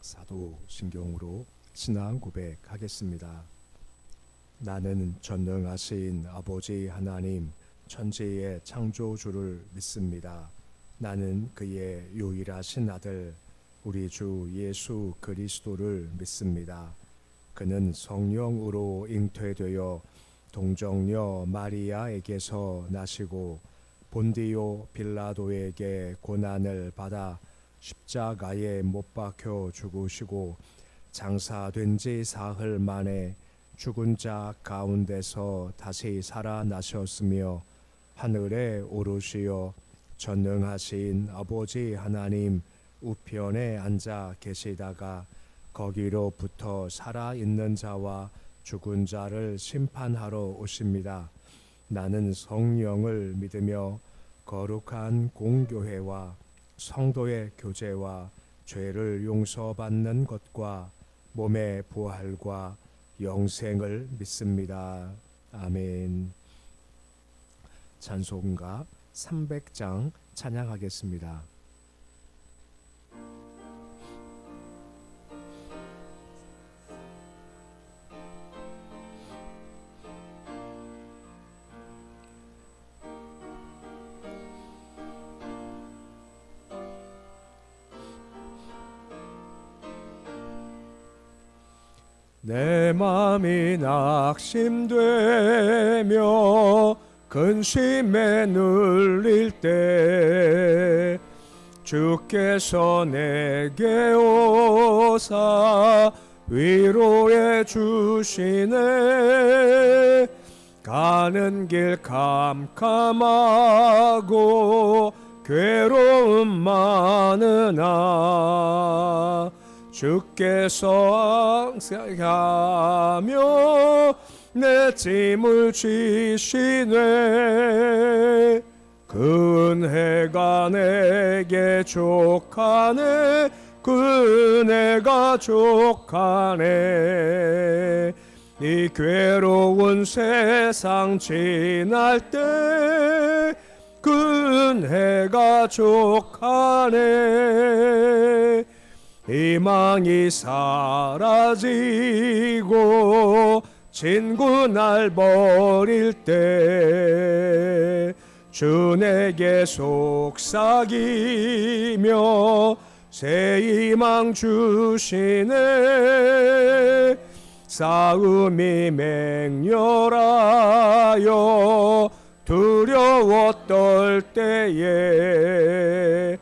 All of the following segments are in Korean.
사도신경으로 신앙 고백하겠습니다. 나는 전능하신 아버지 하나님 천지의 창조주를 믿습니다. 나는 그의 유일하신 아들 우리 주 예수 그리스도를 믿습니다. 그는 성령으로 잉태되어 동정녀 마리아에게서 나시고 본디오 빌라도에게 고난을 받아 십자가에 못 박혀 죽으시고 장사된 지 사흘 만에 죽은 자 가운데서 다시 살아나셨으며 하늘에 오르시어 전능하신 아버지 하나님 우편에 앉아 계시다가 거기로부터 살아있는 자와 죽은 자를 심판하러 오십니다. 나는 성령을 믿으며 거룩한 공교회와 성도의 교제와 죄를 용서받는 것과 몸의 부활과 영생을 믿습니다. 아멘. 찬송가 300장 찬양하겠습니다. 내 맘이 낙심되며 근심에 눌릴 때 주께서 내게 오사 위로해 주시네. 가는 길 캄캄하고 괴로움 많으나 주께서 항상하며 내 짐을 지시네. 그 은혜가 내게 족하네. 그 은혜가 족하네. 이 괴로운 세상 지날 때 그 은혜가 족하네. 희망이 사라지고 친구 날 버릴 때 주 내게 속삭이며 새 희망 주시네. 싸움이 맹렬하여 두려워 떨 때에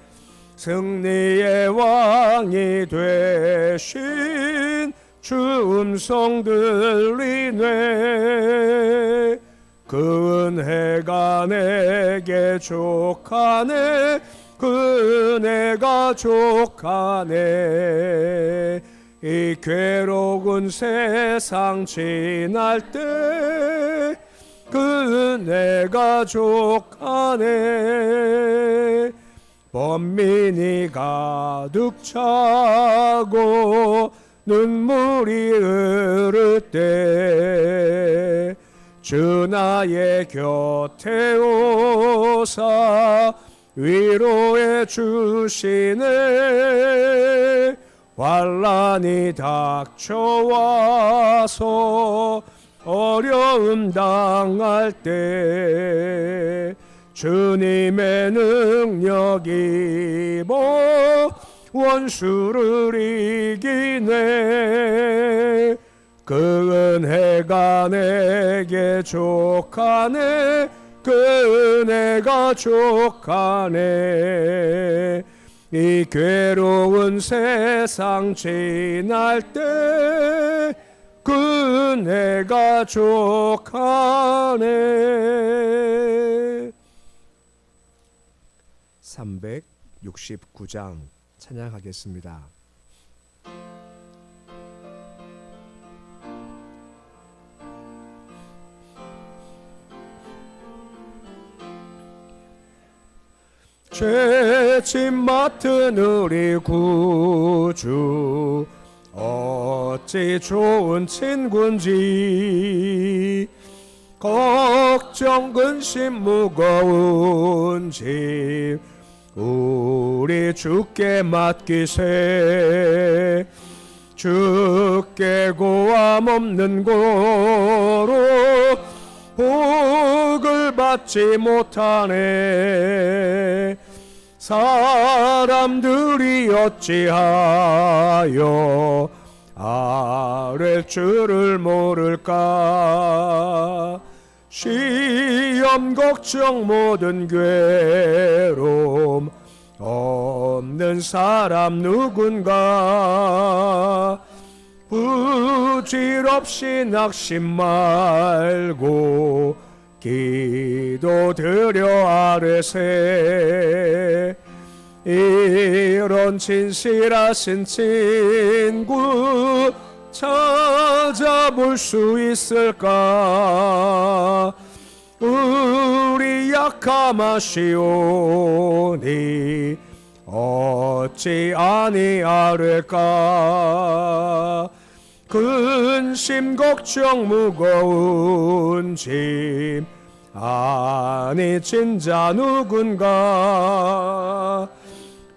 승리의 왕이 되신 주 음성 들리네. 그 은혜가 내게 족하네. 그 은혜가 족하네. 이 괴로운 세상 지날 때 그 은혜가 족하네. 번민이 가득 차고 눈물이 흐를 때 주 나의 곁에 오사 위로해 주시네. 환난이 닥쳐와서 어려움 당할 때 주님의 능력이 원수를 이기네. 그 은혜가 내게 족하네. 그 은혜가 족하네. 이 괴로운 세상 지날 때 그 은혜가 족하네. 369장 찬양하겠습니다. 죄짐 맡은 우리 구주 어찌 좋은 친구인지 걱정 근심 무거운 짐 우리 주께 맡기세. 주께 고함 없는 고로 복을 받지 못하네. 사람들이 어찌하여 아랠 줄을 모를까. 시험 걱정 모든 괴로움 없는 사람 누군가. 부질없이 낙심 말고 기도드려 아뢰세. 이런 진실하신 친구 찾아볼 수 있을까. 우리 약함하시오니 어찌 아니하릴까. 근심 걱정 무거운 짐 아니 진자 누군가.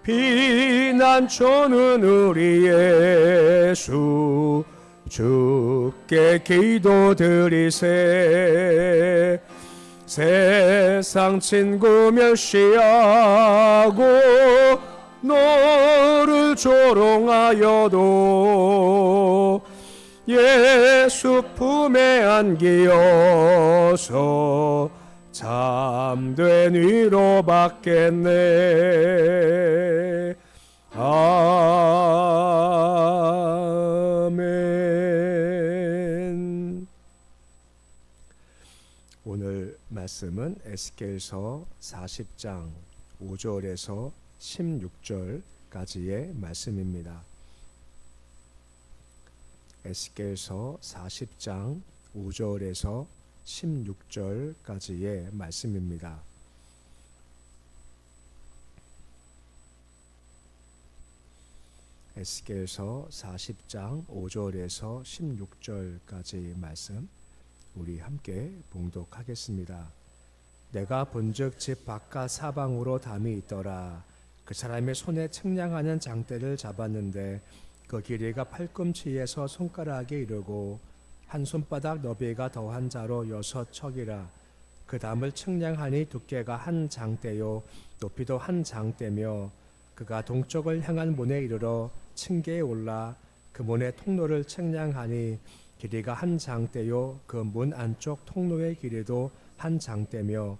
피난처는 우리 예수 주께 기도드리세. 세상 친구 멸시하고 너를 조롱하여도 예수 품에 안기어서 참된 위로 받겠네. 아멘. 오늘 말씀은 에스겔서 40장 5절에서 16절까지의 말씀입니다. 에스겔서 40장 5절에서 16절까지의 말씀입니다. 에스겔서 40장 5절에서 16절까지의 말씀 우리 함께 봉독하겠습니다. 내가 본즉 집 바깥 사방으로 담이 있더라. 그 사람의 손에 측량하는 장대를 잡았는데 그 길이가 팔꿈치에서 손가락에 이르고 한 손바닥 너비가 더한 자로 6척이라. 그 담을 측량하니 두께가 한 장대요 높이도 한 장대며 그가 동쪽을 향한 문에 이르러 층계에 올라 그 문의 통로를 측량하니 길이가 한 장대요 그 문 안쪽 통로의 길이도 한 장대며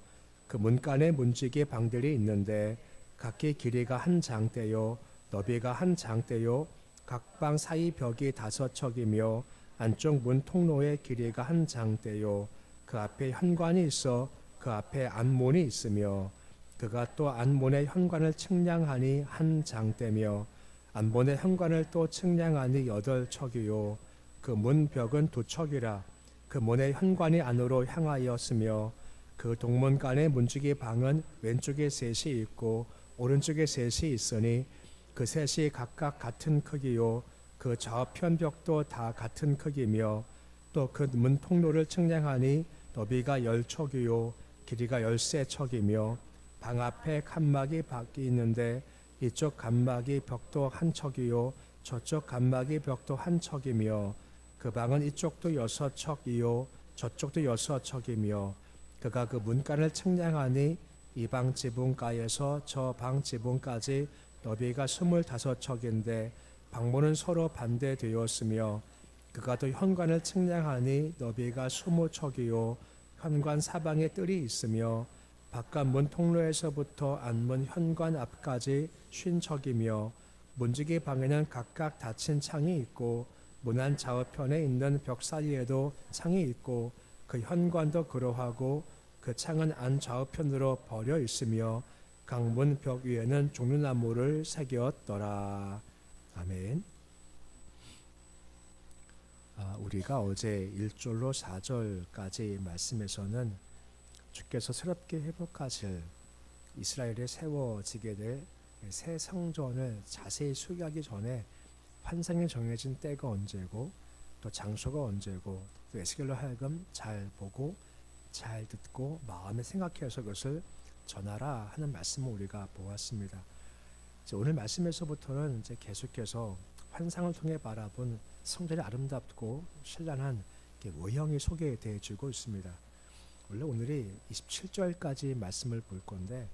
그 문간에 문지기 방들이 있는데 각기 길이가 한 장대요 너비가 한 장대요 각 방 사이 벽이 5척이며 안쪽 문 통로의 길이가 한 장대요 그 앞에 현관이 있어 그 앞에 안문이 있으며 그가 또 안문의 현관을 측량하니 한 장대며 안문의 현관을 또 측량하니 8척이요 그 문벽은 2척이라. 그 문의 현관이 안으로 향하였으며 그 동문간의 문지기 방은 왼쪽에 셋이 있고 오른쪽에 셋이 있으니 그 셋이 각각 같은 크기요 그 좌편 벽도 다 같은 크기며 또 그 문 통로를 측량하니 너비가 10척이요 길이가 13척이며 방 앞에 칸막이 밖이 있는데 이쪽 칸막이 벽도 한 척이요 저쪽 칸막이 벽도 한 척이며 그 방은 이쪽도 6척이요 저쪽도 6척이며 그가 그 문간을 측량하니 이 방 지붕가에서 저 방 지붕까지 너비가 25척인데 방문은 서로 반대되었으며 그가 또 현관을 측량하니 너비가 20척이요 현관 사방에 뜰이 있으며 바깥 문 통로에서부터 안문 현관 앞까지 50척이며 문지기 방에는 각각 닫힌 창이 있고 문안 좌우편에 있는 벽 사이에도 창이 있고 그 현관도 그러하고 그 창은 안 좌우편으로 벌여 있으며 각 문 벽 위에는 종려나무를 새겼더라. 아멘. 우리가 어제 1절로 4절까지 말씀에서는 주께서 새롭게 회복하실 이스라엘에 세워지게 될 새 성전을 자세히 수리하기 전에 환상이 정해진 때가 언제고 또 장소가 언제고 또 에스겔로 하여금 잘 보고 잘 듣고 마음에 생각해서 그것을 전하라 하는 말씀을 우리가 보았습니다. 이제 오늘 말씀에서부터는 이제 계속해서 환상을 통해 바라본 성전의 아름답고 신랄한 외형이 소개되어지고 있습니다. 원래 오늘이 27절까지 말씀을 볼 건데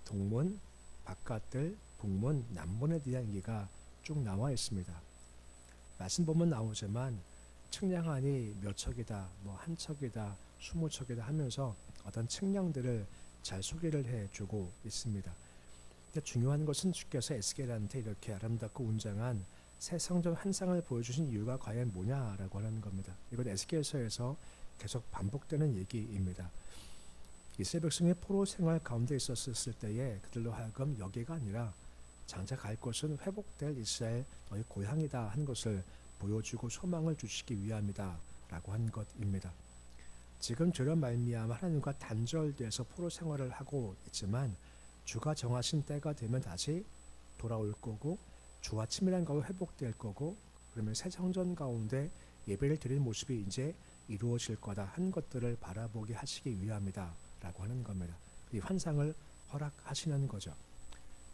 동문, 바깥들, 북문, 남문에 대한 얘기가 쭉 나와 있습니다. 말씀 보면 나오지만 측량하니 몇 척이다, 뭐 한 척이다, 20척이다 하면서 어떤 측량들을 잘 소개를 해주고 있습니다. 중요한 것은 주께서 에스겔한테 이렇게 아름답고 웅장한 새 성전 환상을 보여주신 이유가 과연 뭐냐라고 하는 겁니다. 이건 에스겔서에서 계속 반복되는 얘기입니다. 이스라엘 백성이 포로 생활 가운데 있었을 때에 그들로 하여금 여기가 아니라 장차 갈 곳은 회복될 이스라엘 너희 고향이다 한 것을 보여주고 소망을 주시기 위함이다 라고 한 것입니다. 지금 저런 말미암아 하나님과 단절돼서 포로 생활을 하고 있지만 주가 정하신 때가 되면 다시 돌아올 거고 주와 친밀한 가운데 회복될 거고 그러면 새 성전 가운데 예배를 드리는 모습이 이제 이루어질 거다 한 것들을 바라보게 하시기 위함이다 라고 하는 겁니다. 이 환상을 허락하시는 거죠.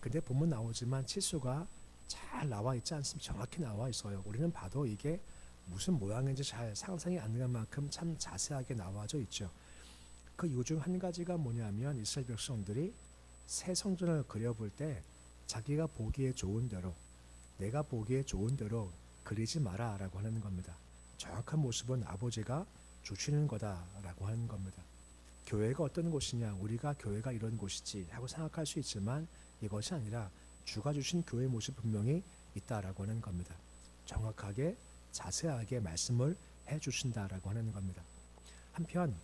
근데 보면 나오지만 치수가 잘 나와 있지 않습니까? 정확히 나와 있어요. 우리는 봐도 이게 무슨 모양인지 잘 상상이 안 되는 만큼 참 자세하게 나와져 있죠. 그 이유 중 한 가지가 뭐냐면 이스라엘 백성들이 새 성전을 그려볼 때 자기가 보기에 좋은 대로 내가 보기에 좋은 대로 그리지 마라 라고 하는 겁니다. 정확한 모습은 아버지가 주시는 거다라고 하는 겁니다. 교회가 어떤 곳이냐, 우리가 교회가 이런 곳이지 하고 생각할 수 있지만 이것이 아니라 주가 주신 교회 모습 분명히 있다라고 하는 겁니다. 정확하게 자세하게 말씀을 해주신다라고 하는 겁니다. 한편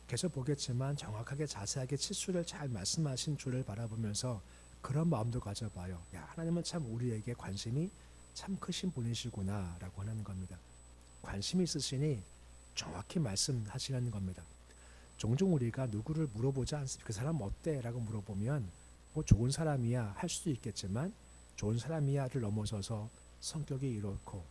계속 보겠지만 정확하게 자세하게 치수를 잘 말씀하신 주를 바라보면서 그런 마음도 가져봐요. 야, 하나님은 참 우리에게 관심이 참 크신 분이시구나 라고 하는 겁니다. 관심이 있으시니 정확히 말씀하시는 겁니다. 종종 우리가 누구를 물어보지 않습니까? 그 사람 어때? 라고 물어보면 뭐 좋은 사람이야 할 수도 있겠지만 좋은 사람이야를 넘어서서 성격이 이렇고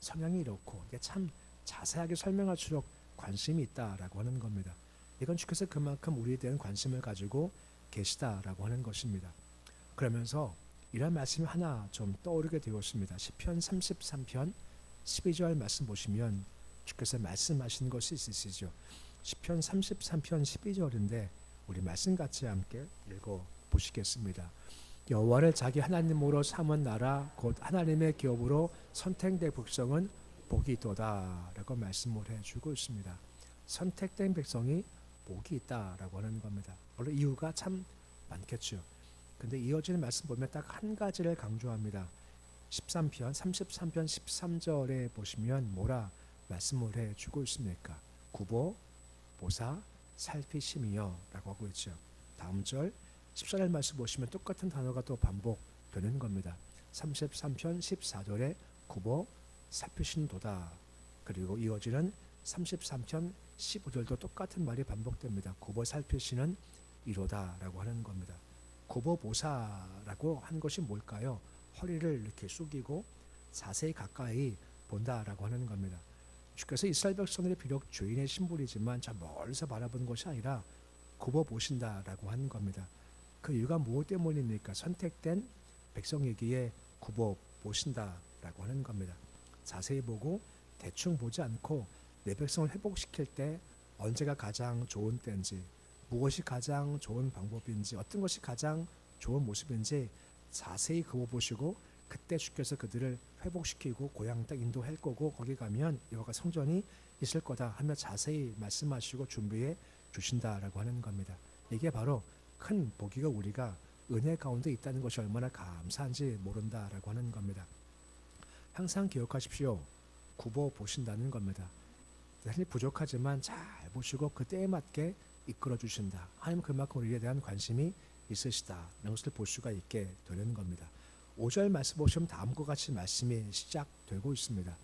성향이 이렇고 이게 참 자세하게 설명할수록 관심이 있다라고 하는 겁니다. 이건 주께서 그만큼 우리에 대한 관심을 가지고 계시다라고 하는 것입니다. 그러면서 이런 말씀이 하나 좀 떠오르게 되었습니다. 시편 33편 12절 말씀 보시면 주께서 말씀하신 것이 있으시죠. 시편 33편 12절인데 우리 말씀 같이 함께 읽어 보시겠습니다. 여호와를 자기 하나님으로 삼은 나라 곧 하나님의 기업으로 선택된 백성은 복이 있도다 라고 말씀을 해주고 있습니다. 선택된 백성이 복이 있다라고 하는 겁니다. 물론 이유가 참 많겠죠. 근데 이어지는 말씀 보면 딱 한 가지를 강조합니다. 33편 13절에 보시면 뭐라 말씀을 해주고 있습니까? 구보, 보사, 살피심이여 라고 하고 있죠. 다음 절 14절 말씀 보시면 똑같은 단어가 또 반복되는 겁니다. 33편 14절에 구보, 살피신도다. 그리고 이어지는 33편 15절도 똑같은 말이 반복됩니다. 구보 살피시는 이로다 라고 하는 겁니다. 구보보사라고 한 것이 뭘까요? 허리를 이렇게 숙이고 자세히 가까이 본다라고 하는 겁니다. 주께서 이스라엘 백성들이 비록 주인의 신분이지만 저 멀리서 바라보는 것이 아니라 굽어보신다라고 하는 겁니다. 그 이유가 무엇 때문입니까? 선택된 백성이기에 굽어보신다라고 하는 겁니다. 자세히 보고 대충 보지 않고 내 백성을 회복시킬 때 언제가 가장 좋은 때인지 무엇이 가장 좋은 방법인지 어떤 것이 가장 좋은 모습인지 자세히 그어보시고 그때 주께서 그들을 회복시키고 고향 땅 인도할 거고 거기 가면 이와 같은 성전이 있을 거다 하며 자세히 말씀하시고 준비해 주신다라고 하는 겁니다. 이게 바로 큰 복이가 우리가 은혜 가운데 있다는 것이 얼마나 감사한지 모른다라고 하는 겁니다. 항상 기억하십시오. 굽어 보신다는 겁니다. 사실 부족하지만 잘 보시고 그때에 맞게 이끌어 주신다. 하나님 그만큼 우리에 대한 관심이 있으시다. 이런 것을 볼 수가 있게 되는 겁니다. 5절 말씀 보시면 다음과 같이 말씀이 시작되고 있습니다.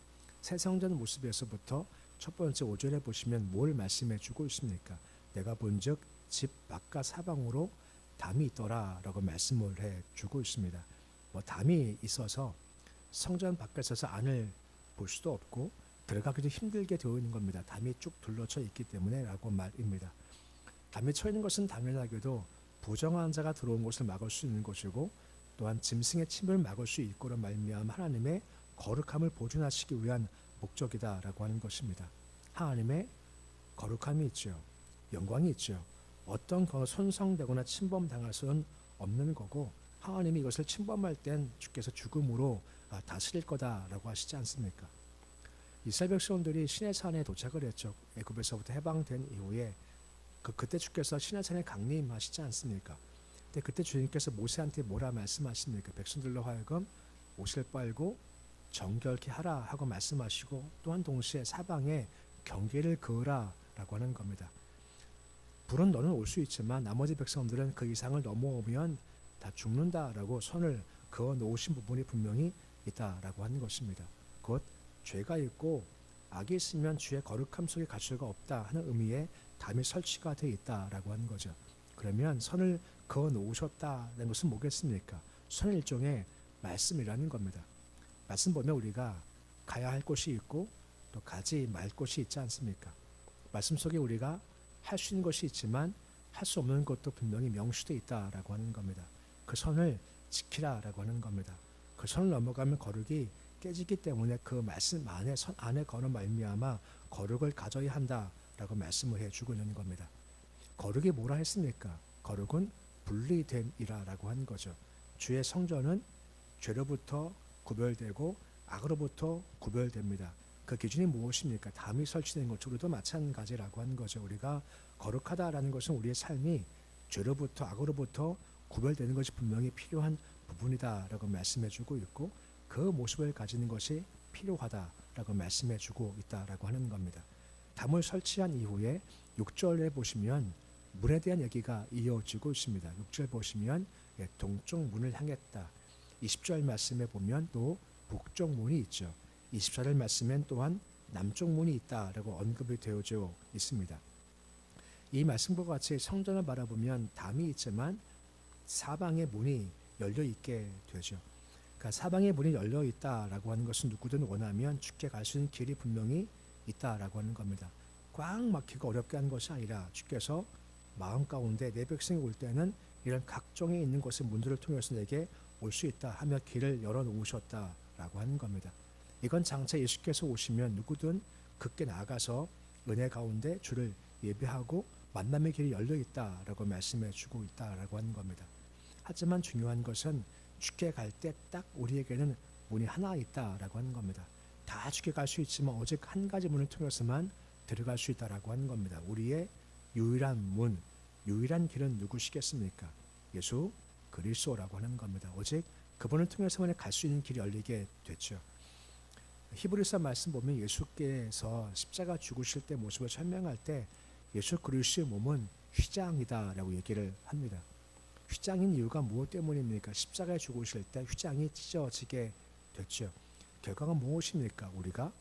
새 성전 모습에서부터 첫 번째 5절에 보시면 뭘 말씀해 주고 있습니까? 내가 본즉 집 바깥 사방으로 담이 있더라 라고 말씀을 해 주고 있습니다. 뭐 담이 있어서 성전 밖에 서서 안을 볼 수도 없고 들어가기도 힘들게 되어 있는 겁니다. 담이 쭉 둘러쳐 있기 때문에 라고 말입니다. 담이 쳐 있는 것은 당연하게도 부정한 자가 들어온 것을 막을 수 있는 것이고 또한 짐승의 침을 막을 수 있고로 말미암아 하나님의 거룩함을 보존하시기 위한 목적이다라고 하는 것입니다. 하나님의 거룩함이 있죠. 영광이 있죠. 어떤 손상되거나 침범당할 수는 없는 거고 하나님이 이것을 침범할 땐 주께서 죽음으로 다스릴 거다라고 하시지 않습니까? 이스라엘 백성들이 시내산에 도착을 했죠. 애굽에서부터 해방된 이후에 그때 주께서 시내산에 강림하시지 않습니까? 근데 그때 주님께서 모세한테 뭐라 말씀하십니까? 백성들로 하여금 옷을 빨고 정결케 하라 하고 말씀하시고 또한 동시에 사방에 경계를 그으라 라고 하는 겁니다. 불은 너는 올 수 있지만 나머지 백성들은 그 이상을 넘어오면 다 죽는다라고 선을 그어 놓으신 부분이 분명히 있다라고 하는 것입니다. 곧 죄가 있고 악이 있으면 주의 거룩함 속에 갈 수가 없다 하는 의미의 담이 설치가 되어 있다라고 하는 거죠. 그러면 선을 그어 놓으셨다는 것은 뭐겠습니까? 선은 일종의 말씀이라는 겁니다. 말씀 보면 우리가 가야 할 곳이 있고 또 가지 말 곳이 있지 않습니까? 말씀 속에 우리가 할 수 있는 것이 있지만 할 수 없는 것도 분명히 명시되어 있다라고 하는 겁니다. 그 선을 지키라라고 하는 겁니다. 그 선을 넘어가면 거룩이 깨지기 때문에 그 말씀 안에 선 안에 거는 말미암아 거룩을 가져야 한다라고 말씀을 해주고 있는 겁니다. 거룩이 뭐라 했습니까? 거룩은 분리됨이라고 하는 거죠. 주의 성전은 죄로부터 구별되고 악으로부터 구별됩니다. 그 기준이 무엇입니까? 담이 설치된 것으로도 마찬가지라고 하는 거죠. 우리가 거룩하다라는 것은 우리의 삶이 죄로부터 악으로부터 구별되는 것이 분명히 필요한 부분이다라고 말씀해주고 있고 그 모습을 가지는 것이 필요하다라고 말씀해주고 있다라고 하는 겁니다. 담을 설치한 이후에 6절에 보시면 문에 대한 얘기가 이어지고 있습니다. 6절 보시면 동쪽 문을 향했다. 20절 말씀에 보면 또 북쪽 문이 있죠. 24절 말씀엔 또한 남쪽 문이 있다라고 언급이 되어져 있습니다. 이 말씀과 같이 성전을 바라보면 담이 있지만 사방의 문이 열려 있게 되죠. 그러니까 사방의 문이 열려 있다라고 하는 것은 누구든 원하면 주께 갈 수 있는 길이 분명히 있다라고 하는 겁니다. 꽉 막히고 어렵게 한 것이 아니라 주께서 마음 가운데 내 백성이 올 때는 이런 각종에 있는 것의 문들을 통해서 내게 올 수 있다 하며 길을 열어 놓으셨다라고 하는 겁니다. 이건 장차 예수께서 오시면 누구든 굳게 나아가서 은혜 가운데 주를 예배하고 만남의 길이 열려 있다라고 말씀해 주고 있다라고 하는 겁니다. 하지만 중요한 것은 주께 갈 때 딱 우리에게는 문이 하나 있다라고 하는 겁니다. 다 주께 갈 수 있지만 오직 한 가지 문을 통해서만 들어갈 수 있다라고 하는 겁니다. 우리의 유일한 문, 유일한 길은 누구시겠습니까? 예수 그리스도라고 하는 겁니다. 오직 그분을 통해서만 갈 수 있는 길이 열리게 됐죠. 히브리서 말씀 보면 예수께서 십자가 죽으실 때 모습을 설명할 때 예수 그리스도의 몸은 휘장이다라고 얘기를 합니다. 휘장인 이유가 무엇 때문입니까? 십자가에 죽으실 때 휘장이 찢어지게 됐죠. 결과가 무엇입니까? 우리가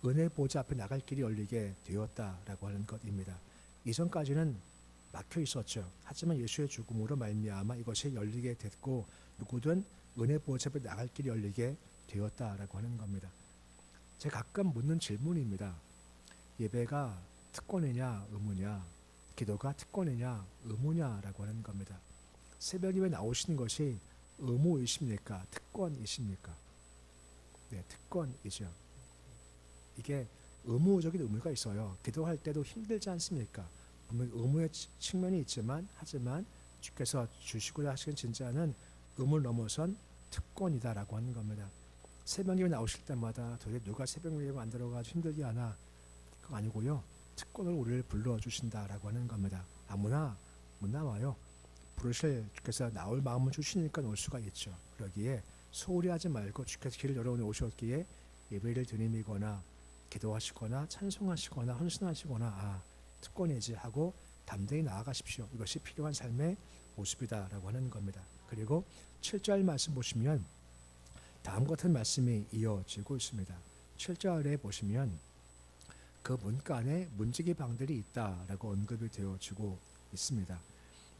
은혜 보좌 앞에 나갈 길이 열리게 되었다라고 하는 것입니다. 이전까지는 막혀 있었죠. 하지만 예수의 죽음으로 말미암아 이것이 열리게 됐고 누구든 은혜 보좌 앞에 나갈 길이 열리게 되었다라고 하는 겁니다. 제가 가끔 묻는 질문입니다. 예배가 특권이냐 의무냐, 기도가 특권이냐 의무냐라고 하는 겁니다. 새벽 예배 나오시는 것이 의무이십니까? 특권이십니까? 네, 특권이죠. 이게 의무적인 의무가 있어요. 기도할 때도 힘들지 않습니까? 분명 의무의 측면이 있지만 하지만 주께서 주시고자 하시는 진짜는 의무를 넘어선 특권이다라고 하는 겁니다. 새벽 예배 나오실 때마다 도대체 누가 새벽 예배 만들어가지고 힘들게 하나? 그거 아니고요. 특권을 우리를 불러주신다라고 하는 겁니다. 아무나 못 나와요. 부르실 주께서 나올 마음을 주시니까 올 수가 있죠. 그러기에 소홀히 하지 말고 주께서 길을 열어오셨기에 예배를 드림이거나 기도하시거나 찬송하시거나 헌신하시거나 특권이지 하고 담대히 나아가십시오. 이것이 필요한 삶의 모습이다라고 하는 겁니다. 그리고 7절 말씀 보시면 다음 같은 말씀이 이어지고 있습니다. 7절에 보시면 그 문간에 문지기 방들이 있다라고 언급이 되어지고 있습니다.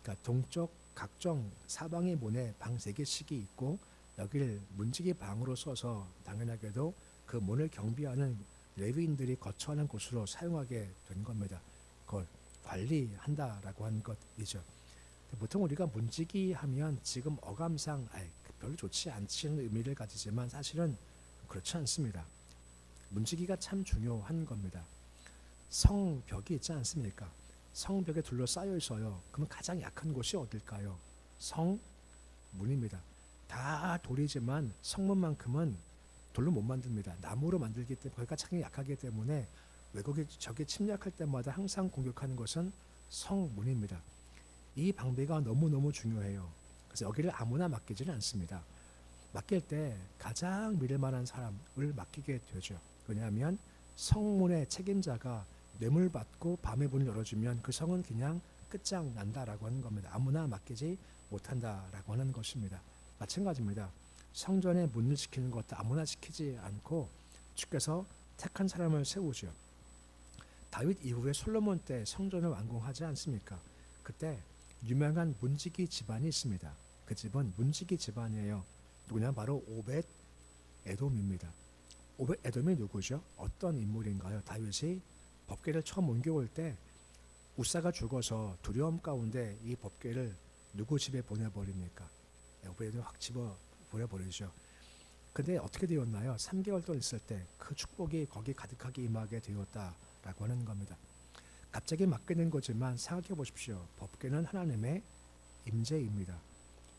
그러니까 동쪽 각종 사방의 문에 방 3개씩이 있고 여기를 문지기 방으로 써서 당연하게도 그 문을 경비하는 레위인들이 거처하는 곳으로 사용하게 된 겁니다. 그걸 관리한다라고 하는 것이죠. 보통 우리가 문지기 하면 지금 어감상 별로 좋지 않지는 의미를 가지지만 사실은 그렇지 않습니다. 문지기가 참 중요한 겁니다. 성벽이 있지 않습니까? 성벽에 둘러싸여 있어요. 그러면 가장 약한 곳이 어딜까요? 성문입니다. 다 돌이지만 성문만큼은 돌로 못 만듭니다. 나무로 만들기 때문에 거기가 참 약하기 때문에 외국이 적이 침략할 때마다 항상 공격하는 것은 성문입니다. 이 방비가 너무너무 중요해요. 그래서 여기를 아무나 맡기지는 않습니다. 맡길 때 가장 믿을 만한 사람을 맡기게 되죠. 왜냐하면 성문의 책임자가 뇌물 받고 밤에 문을 열어주면 그 성은 그냥 끝장난다라고 하는 겁니다. 아무나 맡기지 못한다라고 하는 것입니다. 마찬가지입니다. 성전의 문을 지키는 것도 아무나 지키지 않고 주께서 택한 사람을 세우죠. 다윗 이후에 솔로몬 때 성전을 완공하지 않습니까? 그때 유명한 문지기 집안이 있습니다. 그 집은 문지기 집안이에요. 누구냐? 바로 오벳 에돔입니다. 오벳 에돔이 누구죠? 어떤 인물인가요? 다윗이 법궤를 처음 옮겨올 때 우사가 죽어서 두려움 가운데 이 법궤를 누구 집에 보내버립니까? 오벳 에돔 확 집어 보내버리죠. 근데 어떻게 되었나요? 3개월 동안 있을 때 그 축복이 거기 가득하게 임하게 되었다라고 하는 겁니다. 갑자기 맡기는 거지만 생각해 보십시오. 법궤는 하나님의 임재입니다.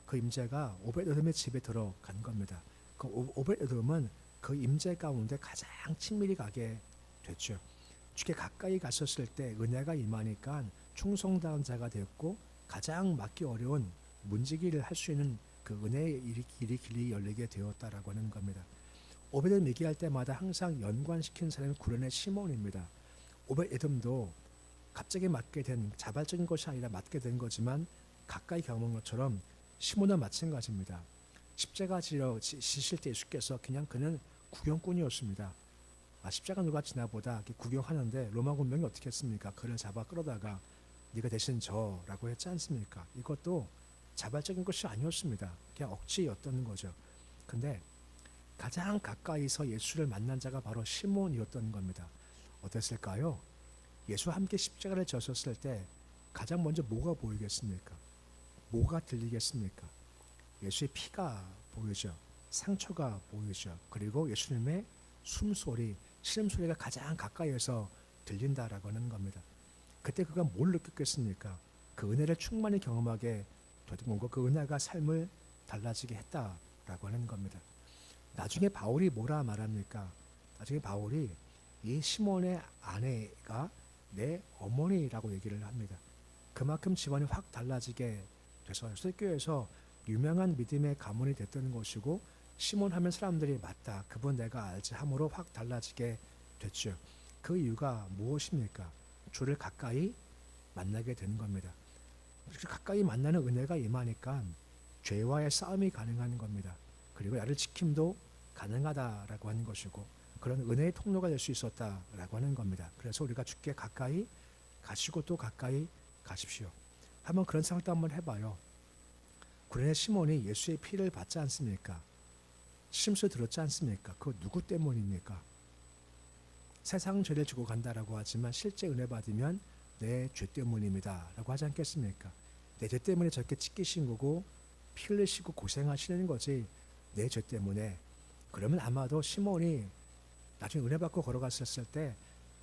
그 임재가 오벳에돔의 집에 들어간 겁니다. 그 오벳에돔은 그 임재 가운데 가장 친밀히 가게 됐죠. 주께 가까이 갔었을 때 은혜가 임하니까 충성다운 자가 되었고 가장 막기 어려운 문지기를 할 수 있는 그 은혜의 길이 열리게 되었다라고 하는 겁니다. 오벳을 얘기할 때마다 항상 연관시키는 사람이 구련의 시몬입니다. 오벳에돔도 갑자기 맡게 된 자발적인 것이 아니라 맡게 된 거지만 가까이 경험한 것처럼 시몬은 마찬가지입니다. 십자가 지실 때 예수께서 그는 구경꾼이었습니다. 십자가 누가 지나보다 구경하는데 로마 군병이 어떻게 했습니까? 그를 잡아 끌어다가 네가 대신 져라고 했지 않습니까? 이것도 자발적인 것이 아니었습니다. 그냥 억지였던 거죠. 근데 가장 가까이서 예수를 만난 자가 바로 시몬이었던 겁니다. 어땠을까요? 예수와 함께 십자가를 졌었을 때 가장 먼저 뭐가 보이겠습니까? 뭐가 들리겠습니까? 예수의 피가 보이죠. 상처가 보이죠. 그리고 예수님의 숨소리, 신음소리가 가장 가까이에서 들린다라고 하는 겁니다. 그때 그가 뭘 느꼈겠습니까? 그 은혜를 충만히 경험하게 되던 거고 그 은혜가 삶을 달라지게 했다라고 하는 겁니다. 나중에 바울이 뭐라 말합니까? 나중에 바울이 이 시몬의 아내가 내 어머니라고 얘기를 합니다. 그만큼 집안이 확 달라지게 돼서 설교에서 유명한 믿음의 가문이 됐던 것이고 시몬 하면 사람들이 맞다. 그분 내가 알지 함으로 확 달라지게 됐죠. 그 이유가 무엇입니까? 주를 가까이 만나게 되는 겁니다. 가까이 만나는 은혜가 임하니까 죄와의 싸움이 가능한 겁니다. 그리고 나를 지킴도 가능하다라고 하는 것이고 그런 은혜의 통로가 될 수 있었다라고 하는 겁니다. 그래서 우리가 주께 가까이 가시고 또 가까이 가십시오. 한번 그런 생각도 한번 해봐요. 구레네 시몬이 예수의 피를 받지 않습니까? 심수 들었지 않습니까? 그거 누구 때문입니까? 세상 죄를 지고 간다라고 하지만 실제 은혜 받으면 내 죄 때문입니다 라고 하지 않겠습니까? 내 죄 때문에 저렇게 찢기신 거고 피 흘리시고 고생하시는 거지 내 죄 때문에. 그러면 아마도 시몬이 나중에 은혜 받고 걸어갔었을 때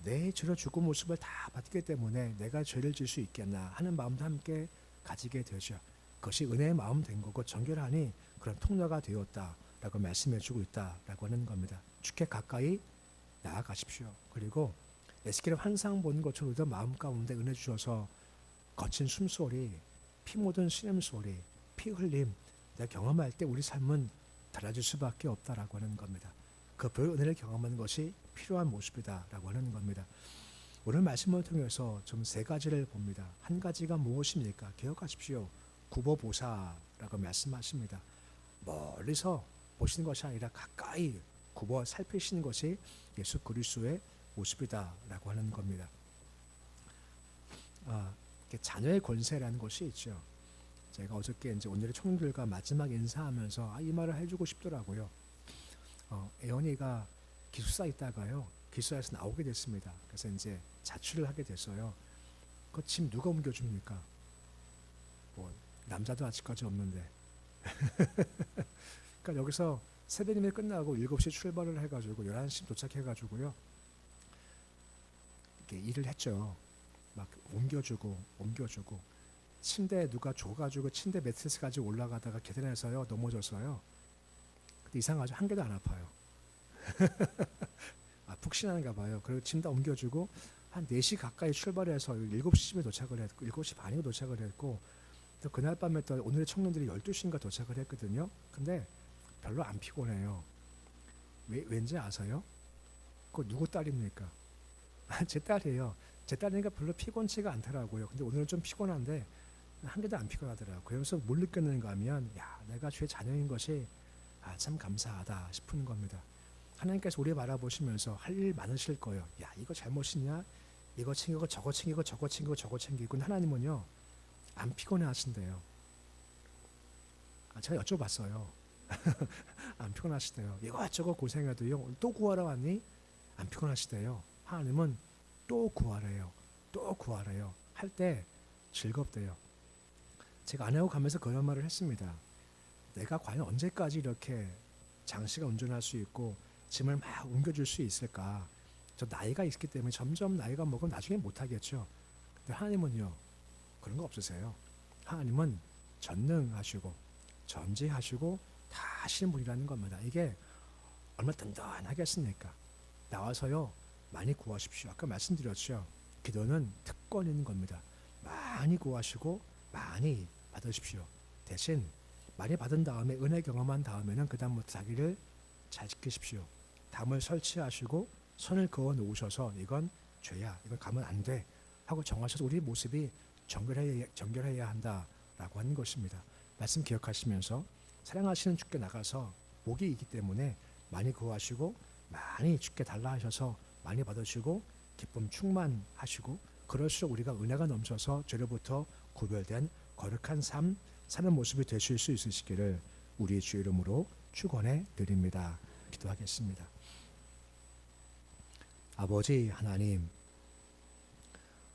내 죄로 죽은 모습을 다 받기 때문에 내가 죄를 질 수 있겠나 하는 마음도 함께 가지게 되죠. 그것이 은혜의 마음 된 거고 정결하니 그런 통로가 되었다라고 말씀해 주고 있다라고 하는 겁니다. 주께 가까이 나아가십시오. 그리고 에스겔의 환상 본 것처럼 우리도 마음 가운데 은혜 주셔서 거친 숨소리, 피 묻은 신음소리, 피 흘림 내가 경험할 때 우리 삶은 달라질 수밖에 없다라고 하는 겁니다. 그 은혜를 경험하는 것이 필요한 모습이다라고 하는 겁니다. 오늘 말씀을 통해서 좀 세 가지를 봅니다. 한 가지가 무엇입니까? 기억하십시오. 굽어보사라고 말씀하십니다. 멀리서 보시는 것이 아니라 가까이 굽어 살피시는 것이 예수 그리스도의 모습이다라고 하는 겁니다. 자녀의 권세라는 것이 있죠. 제가 어저께 이제 오늘의 청년들과 마지막 인사하면서 이 말을 해주고 싶더라고요. 애원이가 기숙사 있다가요. 기숙사에서 나오게 됐습니다. 그래서 이제 자취를 하게 됐어요. 그 짐 누가 옮겨줍니까? 뭐 남자도 아직까지 없는데. 그러니까 여기서 새벽임에 끝나고 7시 출발을 해가지고 11시 도착해가지고요. 이렇게 일을 했죠. 막 옮겨주고 침대에 누가 줘가지고 침대 매트리스까지 올라가다가 계단에서요 넘어졌어요. 근데 이상하죠. 한 개도 안 아파요. 아, 푹신한가 봐요. 그리고 침대 옮겨주고 한 4시 가까이 출발해서 7시쯤에 도착을 했고 7시 반이면 도착을 했고 또 그날 밤에 또 오늘의 청년들이 12시인가 도착을 했거든요. 근데 별로 안 피곤해요. 왠지 아세요? 그거 누구 딸입니까? 제 딸이에요. 제 딸이니까 별로 피곤치가 않더라고요. 근데 오늘은 좀 피곤한데 한 개도 안 피곤하더라고요. 그래서 뭘 느꼈는가 하면 야, 내가 주의 자녀인 것이 참 감사하다 싶은 겁니다. 하나님께서 우리 바라보시면서 할 일 많으실 거예요. 야, 이거 잘못이냐? 이거 챙기고 저거 챙기고 저거 챙기고 저거 챙기고. 근데 하나님은요 안 피곤해 하신대요. 제가 여쭤봤어요. 안 피곤하시대요. 이것저것 고생해도요 또 구하러 왔니? 안 피곤하시대요. 하나님은 또 구하래요. 또 구하래요. 할 때 즐겁대요. 제가 아내하고 가면서 그런 말을 했습니다. 내가 과연 언제까지 이렇게 장시간 운전할 수 있고 짐을 막 옮겨줄 수 있을까? 저 나이가 있기 때문에 점점 나이가 먹으면 나중에 못하겠죠. 근데 하나님은요 그런 거 없으세요. 하나님은 전능하시고 전지하시고 다 하시는 분이라는 겁니다. 이게 얼마나 든든하겠습니까? 나와서요 많이 구하십시오. 아까 말씀드렸죠. 기도는 특권인 겁니다. 많이 구하시고 많이 받으십시오. 대신 많이 받은 다음에 은혜 경험한 다음에는 그 다음부터 자기를 잘 지키십시오. 담을 설치하시고 선을 그어 놓으셔서 이건 죄야, 이건 가면 안 돼 하고 정하셔서 우리 모습이 정결해야 한다라고 하는 것입니다. 말씀 기억하시면서 사랑하시는 주께 나가서 복이 있기 때문에 많이 구하시고 많이 주께 달라 하셔서 많이 받으시고 기쁨 충만하시고 그럴수록 우리가 은혜가 넘쳐서 죄로부터 구별된 거룩한 삶 사는 모습이 되실 수 있으시기를 우리의 주 이름으로 축원해 드립니다. 기도하겠습니다. 아버지 하나님,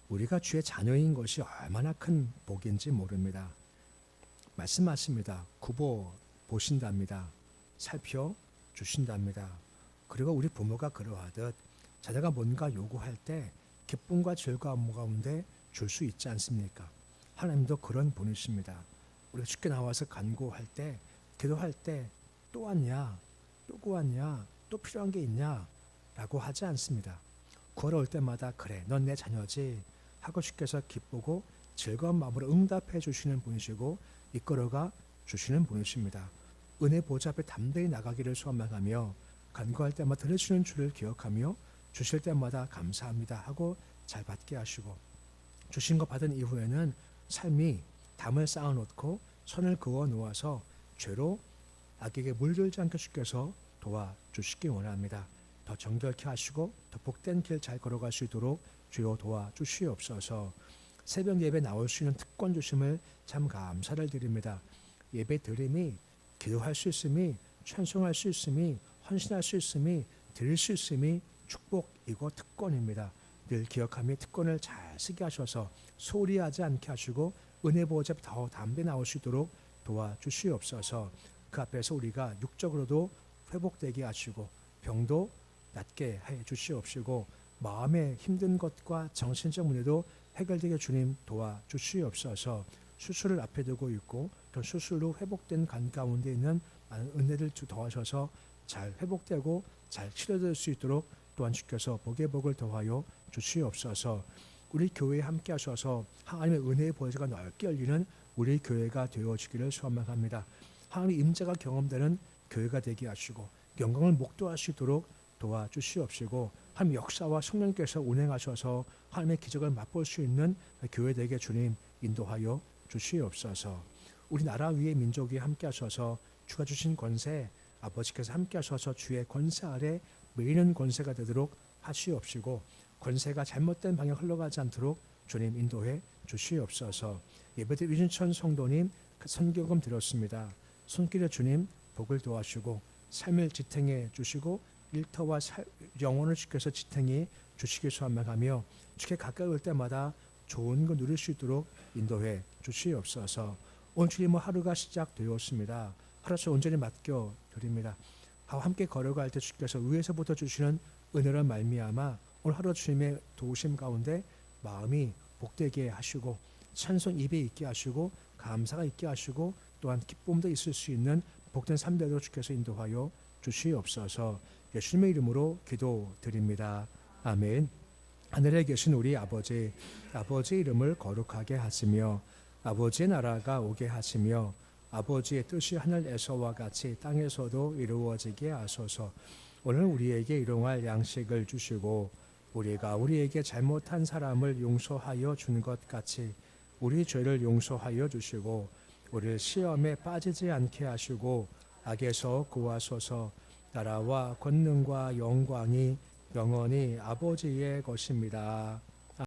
우리가 주의 자녀인 것이 얼마나 큰 복인지 모릅니다. 말씀하십니다. 굽어 보신답니다. 살펴 주신답니다. 그리고 우리 부모가 그러하듯 자녀가 뭔가 요구할 때 기쁨과 즐거움 가운데 줄 수 있지 않습니까? 하나님도 그런 분이십니다. 우리가 주께 나와서 간구할 때, 기도할 때 또 왔냐? 또 구했냐? 또 필요한 게 있냐? 라고 하지 않습니다. 구하러 올 때마다 그래, 넌 내 자녀지 하고 주께서 기쁘고 즐거운 마음으로 응답해 주시는 분이시고 이끌어가 주시는 분이십니다. 은혜 보좌 앞에 담대히 나가기를 소망하며 간구할 때마다 들으시는 줄을 기억하며 주실 때마다 감사합니다 하고 잘 받게 하시고 주신 거 받은 이후에는 삶이 담을 쌓아놓고 선을 그어 놓아서 죄로 악에게 물들지 않게 주께서 도와주시기 원합니다. 더 정결케 하시고 더 복된 길 잘 걸어갈 수 있도록 주여 도와주시옵소서. 새벽 예배 나올 수 있는 특권 주심을 참 감사를 드립니다. 예배 드림이 기도할 수 있음이 찬송할 수 있음이 헌신할 수 있음이 드릴 수 있음이 축복이고 특권입니다. 늘 기억하며 특권을 잘 쓰게 하셔서 소홀히 하지 않게 하시고 은혜 보호자 더 담대 나올 수 있도록 도와주시옵소서. 그 앞에서 우리가 육적으로도 회복되게 하시고 병도 낫게 해 주시옵시고 마음의 힘든 것과 정신적 문제도 해결되게 주님 도와주시옵소서. 수술을 앞에 두고 있고 또 수술로 회복된 간 가운데 있는 많은 은혜를 더하셔서 잘 회복되고 잘 치료될 수 있도록 또한 주께서 복의 복을 더하여 주시옵소서. 우리 교회에 함께 하셔서 하나님의 은혜의 보좌가 넓게 열리는 우리 교회가 되어주기를 소망합니다. 하나님의 임재가 경험되는 교회가 되게 하시고 영광을 목도할 수 있도록 도와주시옵시고 하나님 역사와 성령께서 운행하셔서 하나님의 기적을 맛볼 수 있는 교회 되게 주님 인도하여 주시옵소서. 우리나라 위에 민족 위에 함께 하셔서 주가 주신 권세 아버지께서 함께 하셔서 주의 권세 아래 매이는 권세가 되도록 하시옵시고 권세가 잘못된 방향 흘러가지 않도록 주님 인도해 주시옵소서. 예배드 유진천 성도님 선교금 드렸습니다. 손길에 주님 복을 도와주시고 삶을 지탱해 주시고 일터와 영혼을 지켜서 지탱해 주시길 소망하며 주께 가까이 올 때마다 좋은 거 누릴 수 있도록 인도해 주시옵소서. 오늘 주님 하루가 시작되었습니다. 하루씩 온전히 맡겨 드립니다. 함께 걸어갈 때 주께서 위에서부터 주시는 은혜로 말미암아 오늘 하루 주님의 도우심 가운데 마음이 복되게 하시고 찬송 입에 있게 하시고 감사가 있게 하시고 또한 기쁨도 있을 수 있는 복된 삶대로 주께서 인도하여 주시옵소서. 예수님의 이름으로 기도드립니다. 아멘. 하늘에 계신 우리 아버지, 아버지의 이름을 거룩하게 하시며 아버지의 나라가 오게 하시며 아버지의 뜻이 하늘에서와 같이 땅에서도 이루어지게 하소서. 오늘 우리에게 일용할 양식을 주시고 우리가 우리에게 잘못한 사람을 용서하여 준 것 같이 우리 죄를 용서하여 주시고 우리를 시험에 빠지지 않게 하시고 악에서 구하소서. 나라와 권능과 영광이 영원히 아버지의 것입니다.